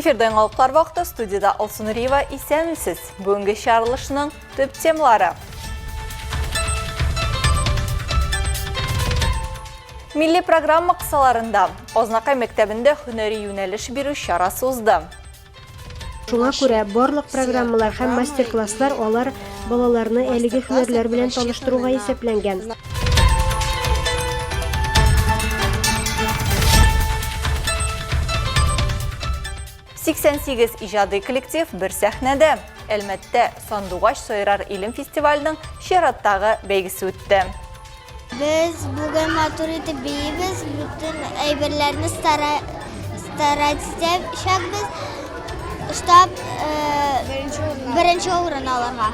Эфирден алыклар вакыты студияда Алсу Нуриева исәнмесез. Бүгенге чыгарылышның төп темалары. Милли программа кысаларында Ознакай мәктәбендә һөнәри юнәлеш бирү чарасы узды. Шуңа күрә барлык программалар һәм мастер-класслар алар балаларны әлеге һөнәрләр белән таныштыруга исәпләнгән. Сиксән сигез иҗади коллектив бер сәхнәдә. Әлмәттә Сандугач Сойрар илем фестиваленең чираттагы бәйгесе үтте. Biz bugün матур итеп бейбез, bütün әйберләрне старайтып шәкбез, штаб беренче урын алырга.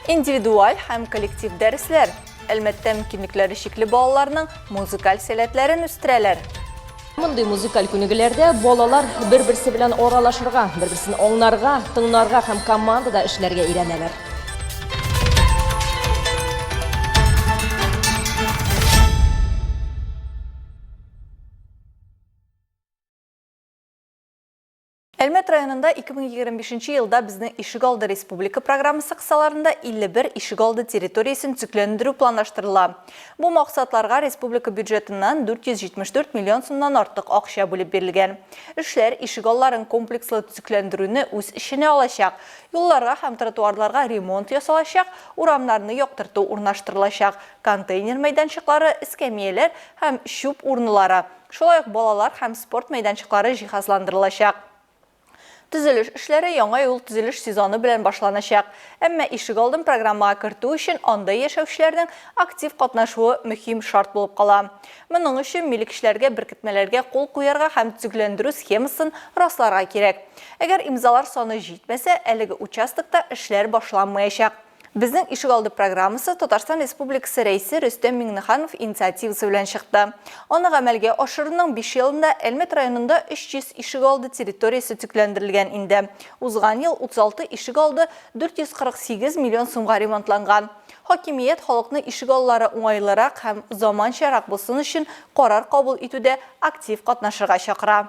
Индивидуаль һәм коллектив дәресләр. Әлмәттә мөмкинлекләре шикле балаларның музыкаль сәләтләрен үстерәләр. Мондый музыкаль күнегеләрдә балалар бер-берсе белән аралашырга, бер-берсен аңларга, тыңларга һәм командада эшләргә өйрәнәләр. Әлмәт районында 2025 елда безнең Ишегалды республика программасы кысаларында 51 Ишегалды территориясын төзекләндерү планлаштырыла. Бу максатларга республика бюджетыннан 474 миллион сумнан артык акча бүлеп бирелгән. Эшләр Ишегалларын комплекслы төзекләндерүне үз ишенә алачак. Юлларга һәм тротуарларга ремонт ясалачак, урамнарны яктырту урнаштырылачак, контейнер мәйданчыклары, эскәмияләр һәм чүп урыннары. Шулай ук балалар һәм спорт мәйданчыклары җиһазландырылачак. Төзелеш эшләре яңа юл төзелеш сезоны белән башланачак. Әмма Ишегалдын программага кертү өчен анда яшәүчеләрнең актив катнашуы мөһим шарт булып кала. Моның өчен милекчеләргә беркетмәләргә кул куярга һәм төзекләндерү схемасын расларга кирәк. Әгәр имзалар саны җитмәсә, әлеге участокта эшләр башланмаячак. Безнең Ишегалды программасы Татарстан Республикасы рәисе Рөстәм Миңнеханов инициативасы белән чыкты. Аны гамәлгә ашыруның 5 елында Әлмәт районында 300 Ишегалды территориясе төзекләндерелгән инде. Узган ел 36 Ишегалды 448 миллион сумга ремонтланган. Хакимият халыкны Ишегаллары уңайлырак һәм заманчарак булсын өчен карар кабул итүдә актив катнашырга чакыра.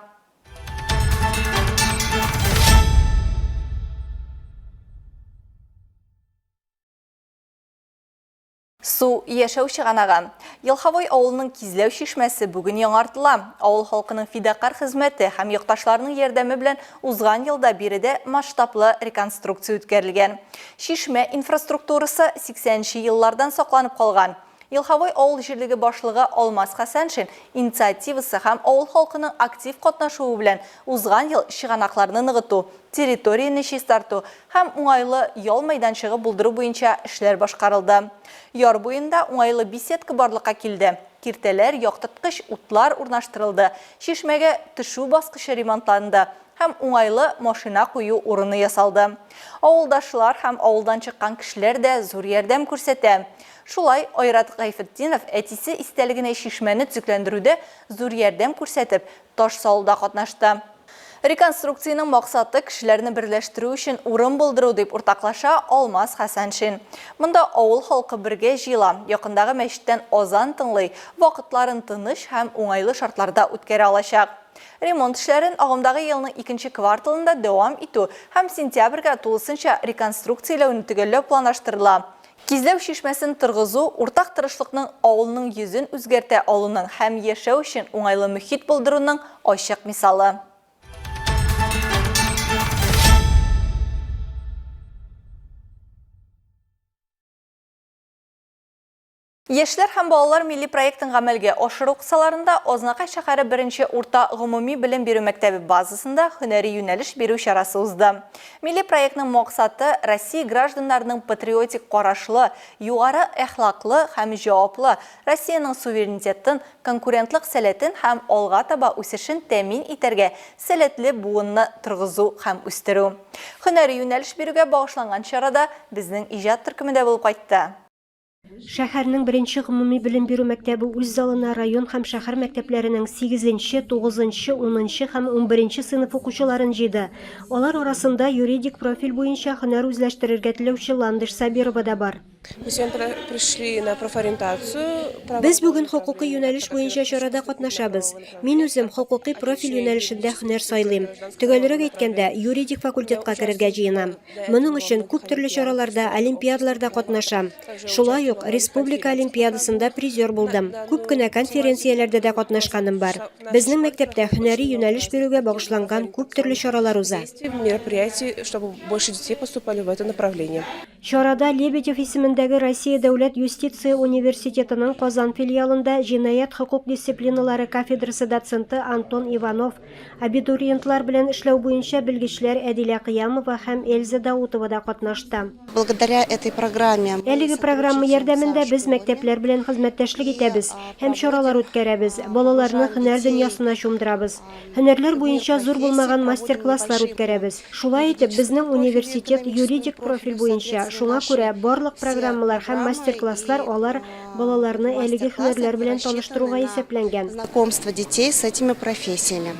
Су яшәү чыганагы. Елхавой авылының Кизләү чишмәсе бүген яңартыла. Авыл халкының фидакар хезмәте һәм якташларының ярдәме белән узган елда биредә масштаблы реконструкция үткәрелгән. Чишмә инфраструктурасы 80нче еллардан сакланып калган. Елхавой авыл җирлеге башлыгы Алмаз Хәсәншин инициативасы һәм авыл халкының актив катнашуы белән узган ел чыганакларны ныгыту, территорияне чистарту һәм уңайлы ял мәйданчыгы булдыру буенча эшләр башкарылды. Яр буенда уңайлы беседка барлыкка килде. Киртәләр, яктырткыч утлар урнаштырылды. Чишмәгә төшү баскычы ремонтланды һәм уңайлы машина кую урыны ясалды. Авылдашлар һәм авылдан чыккан кешеләр дә зур ярдәм күрсәтә. Шулай Айрат Гайфетдинов әтисе истәлегенә чишмәне төзекләндерүдә зур ярдәм күрсәтеп, таш салуда катнашты. Реконструкцияның максаты кешеләрне берләштерү өчен урын булдыру дип уртаклаша Алмаз Хәсәншин. Монда авыл халкы бергә җыела, якындагы мәчеттән азан тыңлый, вакытларын тыныч һәм уңайлы шартларда үткәрә алачак. Ремонт эшләрен агымдагы елның 2нче кварталында дәвам итү һәм сентябрьгә тулысынча реконструкцияләүне төгәлләү планлаштырыла. Кизләү чишмәсен торгызу уртак тырышлыкның авылның йөзен үзгәртә алуның һәм яшәү өчен уңайлы мөхит булдыруның ачык мисалы. Яшьләр һәм балалар милли проектын гамәлгә ашыру кысаларында Ознакай шәһәре беренче урта гомуми белем бирү мәктәбе базасында һөнәри юнәлеш бирү чарасы узды. Милли проектның максаты Россия гражданнарының патриотик карашлы, югары әхлаклы һәм җаваплы Россиянең суверенитетын, конкурентлык сәләтен һәм алга таба үсешен тәэмин итәргә сәләтле буынны торгызу һәм үстерү. Һөнәри юнәлеш бирүгә багышланган чарада безнең иҗат төркеме дә булып кайтты. Шәһәрнең беренче гомуми белем бирү мәктәбе үз залына район һәм шәһәр мәктәпләренең 8-нче, 9-нчы, 10-нчы һәм 11-нче сыйныф укучыларын җыйды. Алар арасында юридик профиль буенча һөнәр үзләштерергә теләүче Ландыш Сабирова да бар. Без бүген хокукый юнәлеш буенча чарада катнашабыз. Мин үзем хокукый профиль юнәлешендә һөнәр сайлыйм. Төгәлрәк әйткәндә, юридик факультетка керергә җыенам. Моның өчен күп төрле чараларда, олимпиадаларда катнашам. Шулай ук республика олимпиадасында призер булдым. Күп кенә конференцияләрдә дә катнашканым бар. Безнең мәктәптә һөнәри юнәлеш бирүгә багышланган күп төрле чаралар уза. Чарада Лебедев исемендәге Россия дәүләт юстиция университетының Казан филиалында җинаять хокук дисциплиналары кафедрасы доценты Антон Иванов, абитуриентлар белән эшләү буенча белгечләр Әдилә Кыямова һәм Эльза Даутова да катнашты. Благодаря этой программе Әлеге программа ярдәмендә без мәктәпләр белән хезмәттәшлек итәбез һәм чаралар үткәрәбез. Балаларны һөнәр дөньясына чумдырабыз. Һөнәрләр буенча зур булмаган мастер-класслар үткәрәбез. Шулай итеп, безнең университет юридик профиль буенча, шуңа күрә барлык программалар һәм мастер-класслар алар балаларны әлеге һөнәрләр белән таныштыруга исәпләнгән. знакомство детей с этими профессиями.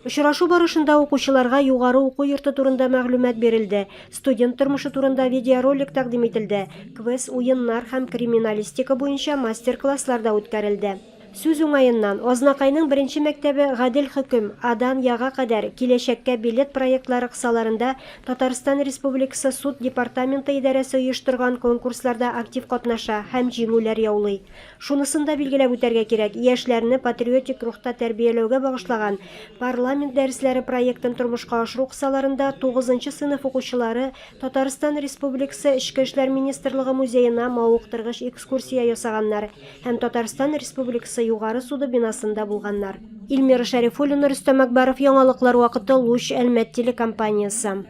Очрашу барышында укучыларга югары уку йорты турында мәгълүмат бирелде. Студент тормышы турында видеоролик тәкъдим ителде. Квест, уеннар һәм криминалистика буенча мастер-класслар да үткәрелде. Сүз уңайыннан Азнакайның беренче мәктәбе Гадел хөкем, Адан яга кадәр киләчәккә билет проектлары кысаларында Татарстан Республикасы суд департаменты идарәсе оештырган конкурсларда актив катнаша һәм җиңүләр яулый. Шунысын да билгеләп үтәргә кирәк. Яшьләрне патриотик рухта тәрбияләүгә багышлаган парламент дәресләре проектын тормышка ашыру кысаларында 9-нчы сыйныф укучылары Татарстан Республикасы Эчке эшләр министрлыгы музеена мавыктыргыч экскурсия ясаганнар һәм Татарстан Республикасы югары суды бинасында булганнар. Илмира Шәрифуллина, Рөстәм Әкбәров, яңалыклар вакыты, Луч, Әлмәт телекомпаниясы.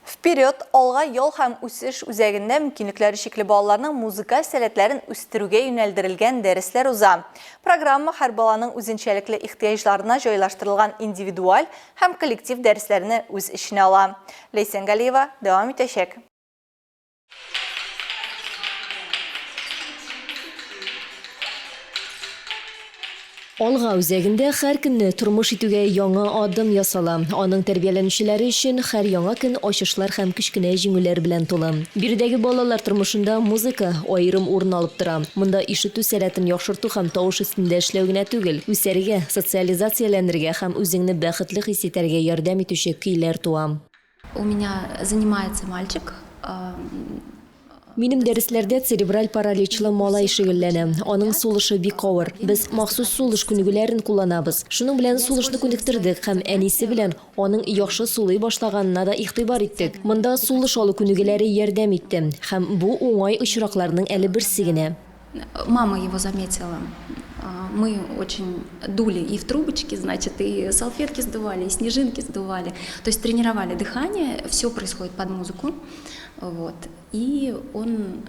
Вперед, алга yol һәм үсеш үзәгендә мөмкинлекләре чикле балаларның музыкаль сәләтләрен үстерүгә юнәлдерелгән дәресләр уза. Программа һәр баланың үзенчәлекле ихтыяҗларына җайлаштырылган индивидуаль һәм коллектив дәресләрне үз эченә ала. Ләйсән Галиева дәвам итәчәк. Алга үзәгендә һәр көнне тормыш итүгә яңа адым ясала. Аның тәрбияләнүчеләре өчен һәр яңа көн ачышлар һәм кечкенә җиңүләр белән тулы. Биредәге балалар тормышында музыка аерым урын алып тора. Монда ишетү сәләтен яхшырту һәм тавыш өстендә эшләү генә түгел, үсәргә, социализацияләнергә һәм үзеңне бәхетле хис итәргә ярдәм итүче көйләр туа. У меня занимается мальчик. Минем дәресләрдә церебраль параличлы малай шөгыльләнә. Аның сулышы бик авыр. Без махсус сулыш күнегүләрен кулланабыз. Шуның белән сулышны күнектердек һәм әнисе белән аның яхшы сулый башлаганына да игътибар иттек. Монда сулыш алу күнегүләре ярдәм итте һәм бу уңай очракларның әле берсе генә. Мама его заметила. Мы очень дули и в трубочки, значит, и салфетки сдували, и снежинки сдували. То есть тренировали дыхание, все происходит под музыку. Вот. И он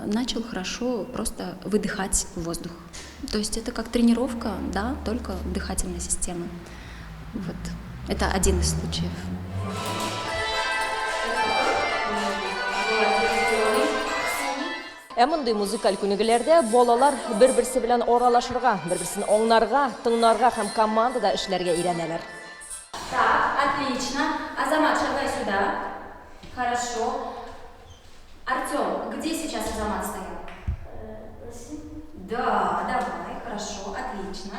начал хорошо просто выдыхать воздух. То есть это как тренировка, да, только дыхательной системы. Вот. Это один из случаев. Мондай музыкаль күнегүләрдә балалар бер-берсе белән аралашырга, бер-берсен аңларга, тыңларга һәм командада эшләргә өйрәнәләр. Так, отлично. Азамат, шагай сюда. Хорошо. Артем, где сейчас Азамат стоял? Да, давай, хорошо, отлично.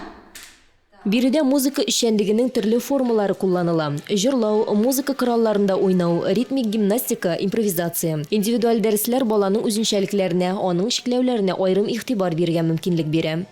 Биредә музыка эшчәнлегенең төрле формалары кулланыла. Җырлау, музыка коралларында уйнау, ритмик гимнастика, импровизация. Индивидуаль дәресләр баланың үзенчәлекләренә, аның шикләүләренә аерым игътибар бирергә мөмкинлек бирә.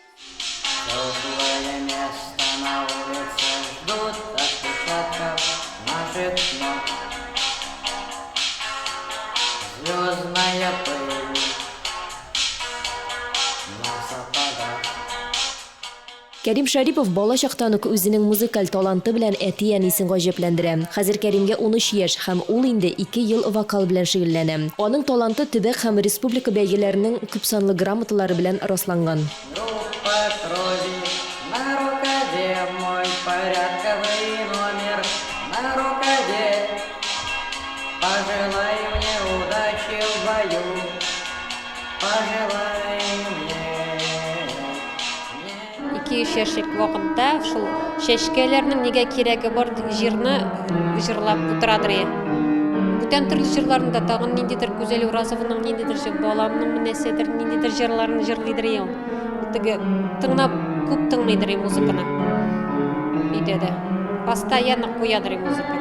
Кәрим Шәрипов бала чактан ук үзенең музыкаль таланты белән әти-әнисен гаҗәпләндерә. Хәзер Кәримгә 13 яшь һәм ул инде 2 ел вокал белән шөгыльләнә. Аның таланты төбәк һәм республика бәйгеләренең күпсанлы грамоталары белән расланган. 2 яшьлек вакытта шул чәчкәләрнең нигә кирәге бар җирне җырлап утырадыр. Бүтән төрле җырларында тагын ниндидер Гүзәл Уразованың ниндидер баламның нәрсәдер ниндидер җырларын җырлыйдыр ул. Теге тыңлап күп тыңлыйдыр музыканы. Идеде. Постоянно куядыр музыка.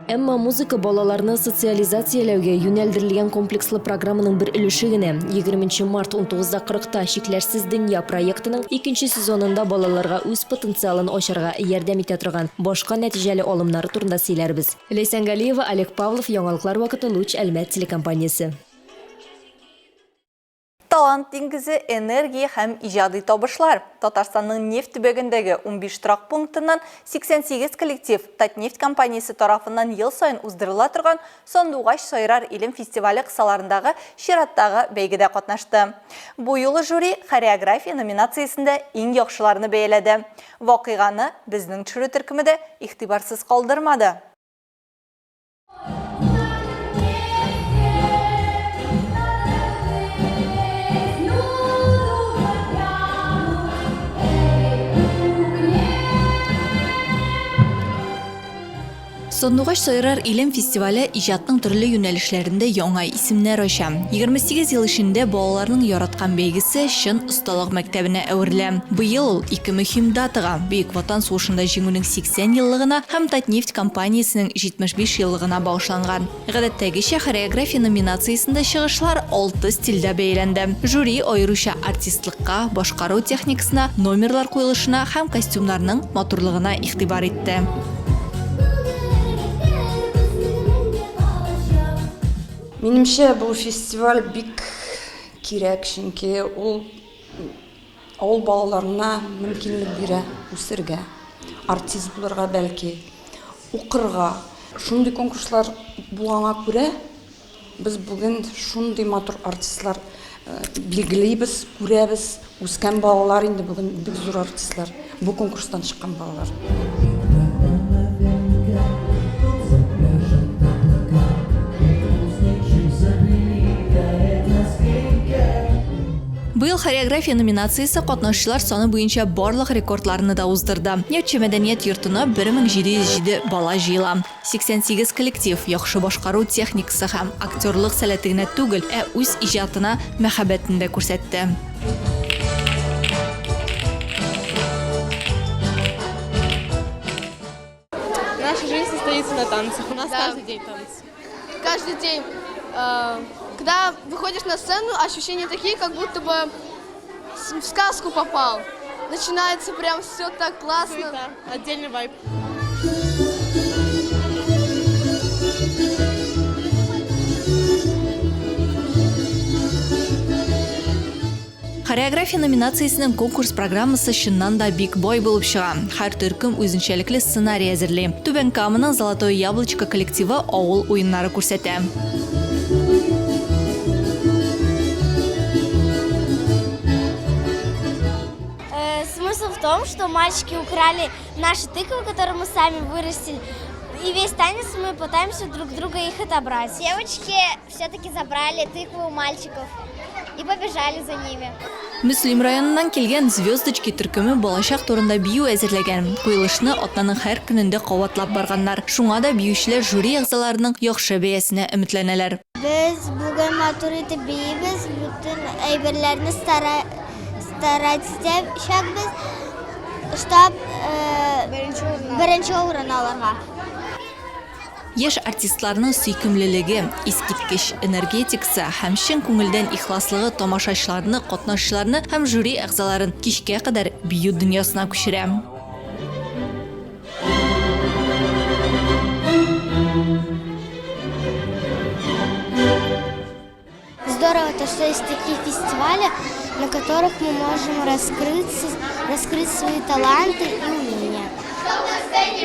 Әмма музыка балаларны социализацияләүгә юнәлдерелгән комплекслы программаның бер өлеше генә. 20 март 19:40-та Шикләрсез дөнья проектының 2нче сезонында балаларга үз потенциалын ачарга ярдәм итә торган башка нәтиҗәле алымнары турында сөйләрбез. Ләйсән Галиева, Олег Павлов, Яңалыклар вакыты, Луч, Әлмәт телекомпаниясе. Талант диңгезе, энергия һәм иҗади табышлар. Татарстанның нефть төбәгендәге 15 торак пунктыннан 88 коллектив Татнефть компаниясе тарафыннан ел сайын уздырыла торган Сандугач сайрар илем фестивале кысаларындагы чираттагы бәйгедә катнашты. Бу юлы жюри хореография номинациясендә иң яхшыларны бәяләде. Вакыйганы безнең төшерү төркеме дә игътибарсыз калдырмады. Сандугач сайрар илем фестивале иҗатның төрле юнәлешләрендә яңа исемнәр ача. 28 ел эчендә балаларның яраткан бәйгесе чын осталык мәктәбенә әверелә. Быел ул ике мөһим датага – Бөек Ватан сугышында җиңүнең 80 еллыгына һәм Татнефть компаниясенең 75 еллыгына багышланган. Гадәттәгечә хореография номинациясендә чыгышлар 6 стильдә бәяләнде. Жюри аеруча артистлыкка, башкару техникасына, номерлар куелышына һәм костюмнарның матурлыгына игътибар итте. Минемчә, бу фестиваль бик кирәк, чөнки ул авыл балаларына мөмкинлек бирә үсергә, артист булырга бәлки, укырга. Шундый конкурслар булганга күрә, без бүген шундый матур артистлар билгелибез, күрәбез. Үскән балалар инде бүген бик зур артистлар, бу конкурстан чыккан балалар. Быел хореография номинациясе катнашчылар саны буенча барлык рекордларны да уздырды. Нефтьче мәдәният йортына 1707 бала җыела. 88 коллектив яхшы башкару техникасы һәм актерлык сәләте генә түгел, үз иҗатына мәхәббәтен дә күрсәтте. Наша жизнь состоится на танцах. У нас каждый день танцы. Каждый день. Когда выходишь на сцену, ощущения такие, как будто бы в сказку попал. Начинается прям все так классно. Отдельный вайб. Хореография номинациясенең конкурс программасы чыннан да бик бай булып чыга. Һәр төркем үзенчәлекле сценарий әзерли. Түбән Каманың Золотое яблочко коллективы авыл уеннары күрсәтә. Смысл в том, что мальчики украли наши тыквы, которые мы сами вырастили, и весь танец мы пытаемся друг друга их отобрать. Девочки все-таки забрали тыквы у мальчиков и побежали за ними. Мөслим районыннан килгән Звездочки төркеме балачак турында бию әзерләгән. Куелышны атнаның һәр көнендә кабатлап барганнар. Шуңа да биючеләр жюри әгъзаларының яхшы бәясенә өметләнәләр. Без бүген матур итеп биебез, бүтән әйберләрне старайтсабыз, штаб беренче урын алырга. Яшь артистларның сөйкемлелеге, искиткеч энергетикасы һәм чын күңелдән ихласлыгы тамашачыларны, катнашчыларны һәм жюри әгъзаларын кичкә кадәр бию дөньясына күчерә. Здорово, что есть такие фестивали, на которых мы можем раскрыть свои таланты и умения. Чтоб на сцене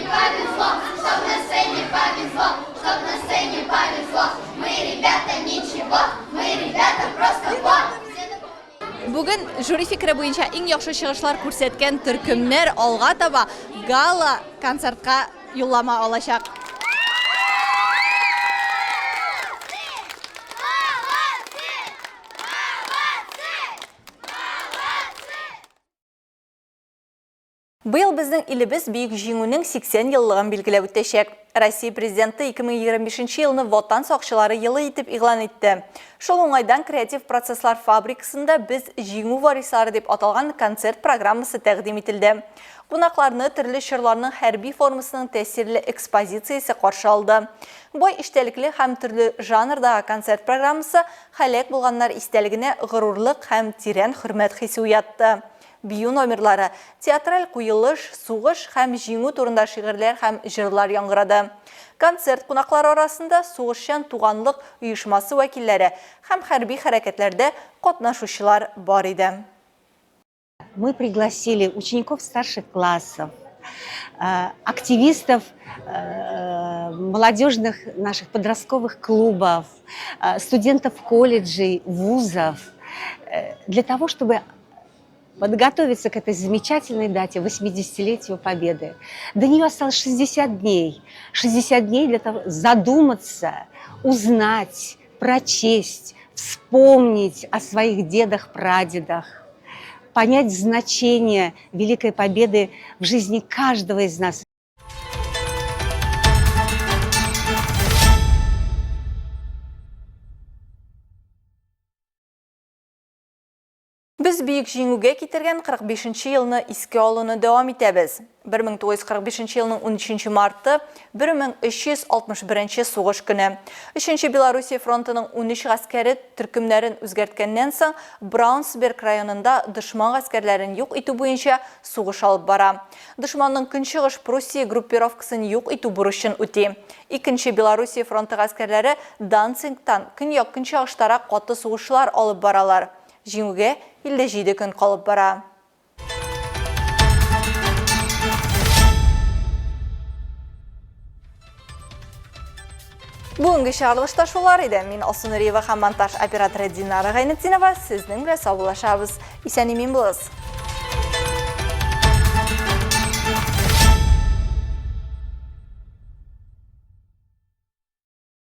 повезло, мы ребята ничего, мы ребята просто Бүген жюри фикере буенча иң яхшы чыгышлар күрсәткән төркемнәр алга таба гала концертка юллама алачак. Быйыл біздің илебіз бейік жеңуінің 80 еллығын белгілеп өттешек. Россия президенті 2025 еліні Вотан соқшылары елі етіп иғлан етті. Шол оңайдан креатив процесслар фабрикасында біз жеңу варисары деп аталған концерт программасы тәқдим етілді. Қонақларны түрлі шырларының хәрби формасының тәсірлі экспозициясы қаршы алды. Бой іштеліклі һәм түрлі жанрдағы концерт программасы хәлек болғанлар истәлігіне ғырурлық һәм тирән хүрмәт хисе уятты. Бию номерлары, театраль куйылыш, суғыш һәм жеңу турында шиғырлар һәм жырлар яңғырады. Концерт қонақлар арасында суғышчан туғанлық ұйышмасы вәкилләре һәм хәрби хәрәкәтләрдә катнашучылар бар иде. Мы пригласили учеников старших классов, активистов молодежных наших подростковых клубов, студентов колледжей, вузов, для того, чтобы подготовиться к этой замечательной дате, 80-летию Победы. До нее осталось 60 дней. 60 дней для того, задуматься, узнать, прочесть, вспомнить о своих дедах, прадедах, понять значение Великой Победы в жизни каждого из нас. Біз бейік жеңуге кетірген 45-ші еліні еске алуны давам етебіз. 1945 елінің 13 марты 1361 соғыш күні. 3-ші Белоруссия фронтының 13 ғаскері түркімлерін өзгерткеннен соң Браунсберг районында дұшман ғаскерлерін юқ иту бойынша соғыш алып бара. Дұшманның күншығыш Пруссия группировкасын юқ иту бұрышын өте. 2-ші Белоруссия фронты ғаскерлері Данцингтан күн-яқ күншығыштара қоты соғышылар алып баралар. Жеңуге 57 күн қалып бара. Бүгінгі шағылышта шолар еді. Мен Алсу Нұриева һәм монтаж операторы Динара Ғайнетдинова сіздің бе саулашабыз. Исән-аман болыңыз.